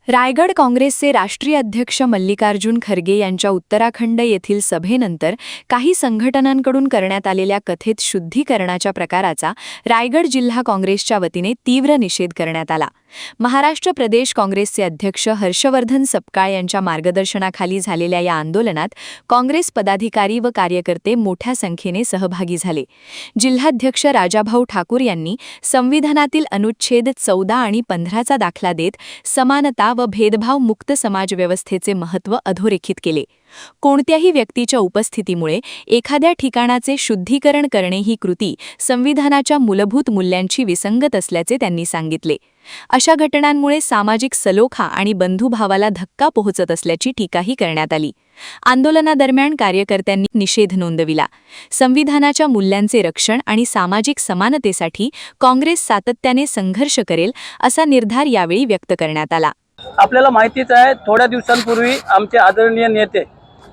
रायगड काँग्रेसचे राष्ट्रीय अध्यक्ष मल्लिकार्जुन खरगे यांच्या उत्तराखंड येथील सभेनंतर काही संघटनांकडून करण्यात आलेल्या कथित शुद्धीकरणाच्या प्रकाराचा रायगड जिल्हा काँग्रेसच्या वतीने तीव्र निषेध करण्यात आला। महाराष्ट्र प्रदेश काँग्रेसचे अध्यक्ष हर्षवर्धन सपकाळ यांच्या मार्गदर्शनाखाली झालेल्या या आंदोलनात काँग्रेस पदाधिकारी व कार्यकर्ते मोठ्या संख्येने सहभागी झाले। जिल्हाध्यक्ष राजाभाऊ ठाकूर यांनी संविधानातील अनुच्छेद 14 आणि 15चा दाखला देत समानता व भेदभाव मुक्त समाज व्यवस्थेचे महत्त्व अधोरेखित केले। कोणत्याही व्यक्तीच्या उपस्थितीमुळे एखाद्या ठिकाणाचे शुद्धीकरण करणे ही कृती संविधानाच्या मूलभूत मूल्यांची विसंगत असल्याचे त्यांनी सांगितले। अशा घटनांमुळे सामाजिक सलोखा आणि बंधुभावाला धक्का पोहोचत असल्याची टीकाही करण्यात आली। आंदोलनादरम्यान कार्यकर्त्यांनी निषेध नोंदविला। संविधानाच्या मूल्यांचे रक्षण आणि सामाजिक समानतेसाठी काँग्रेस सातत्याने संघर्ष करेल असा निर्धार यावेळी व्यक्त करण्यात आला। आपल्याला माहितीच आहे, थोड्या दिवसांपूर्वी आमचे आदरणीय नेते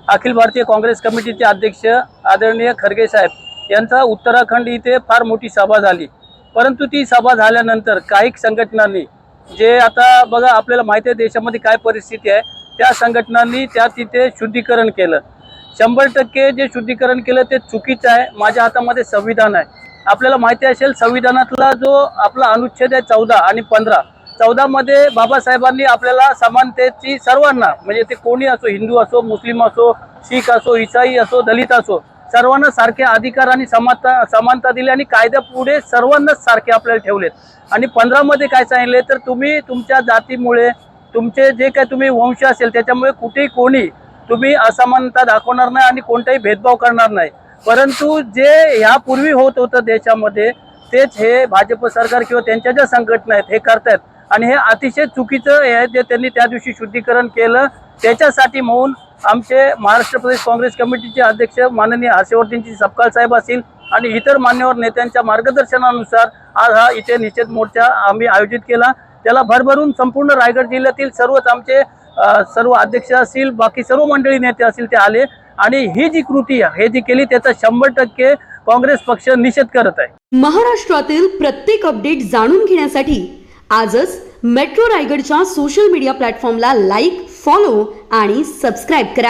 अखिल भारतीय काँग्रेस कमिटीचे अध्यक्ष आदरणीय खरगे साहेब यांचा उत्तराखंड इथे फार मोठी सभा झाली। परंतु ती सभा झाल्यानंतर काही संघटनांनी जे आता बघा आपल्याला माहिती आहे देशामध्ये काय परिस्थिती आहे, त्या संघटनांनी त्या तिथे शुद्धीकरण केलं। 100% जे शुद्धीकरण केलं ते चुकीचं आहे। माझ्या हातामध्ये संविधान आहे। आपल्याला माहिती असेल संविधानातला जो आपला अनुच्छेद आहे 14 आणि 15, 14 मध्ये बाबासाहेबांनी आपल्याला समानतेची सर्वांना, म्हणजे ते कोणी असो, हिंदू असो, मुस्लिम असो, शीख असो, ईसाई असो, दलित असो, सर्वांना सारखे अधिकार आणि समानता दिली आणि कायद्यापुढे सर्वांनाच सारखे आपल्याला ठेवलेत। आणि 15 मध्ये काय सांगितले तर तुम्ही तुमच्या जातीमुळे, तुमचे जे काय तुम्ही वंश असेल त्याच्यामुळे कुठेही कोणी तुम्ही असमानता दाखवणार नाही आणि कोणताही भेदभाव करणार नाही। परंतु जे यापूर्वी होत होतं देशामध्ये तेच हे भाजप सरकार किंवा त्यांच्या ज्या संघटना आहेत हे करतात आणि हे अतिशय चुकीचं आहे जे त्यांनी त्या दिवशी शुद्धीकरण केलं। त्याच्यासाठी म्हणून आमचे महाराष्ट्र प्रदेश काँग्रेस कमिटीचे अध्यक्ष माननीय हर्षवर्धनजी सपकाळ साहेब असतील आणि इतर मान्यवर नेत्यांच्या मार्गदर्शनानुसार आज हा इथे निषेध मोर्चा आम्ही आयोजित केला। त्याला भरभरून संपूर्ण रायगड जिल्ह्यातील सर्वच आमचे सर्व अध्यक्ष असतील, बाकी सर्व मंडळी नेते असतील ते आले आणि ही जी कृती आहे, हे जी केली त्याचा 100% काँग्रेस पक्ष निषेध करत आहे। महाराष्ट्रातील प्रत्येक अपडेट जाणून घेण्यासाठी आजच मेट्रो रायगडच्या सोशल मीडिया प्लॅटफॉर्मला लाईक, फॉलो आणि सबस्क्राइब करा।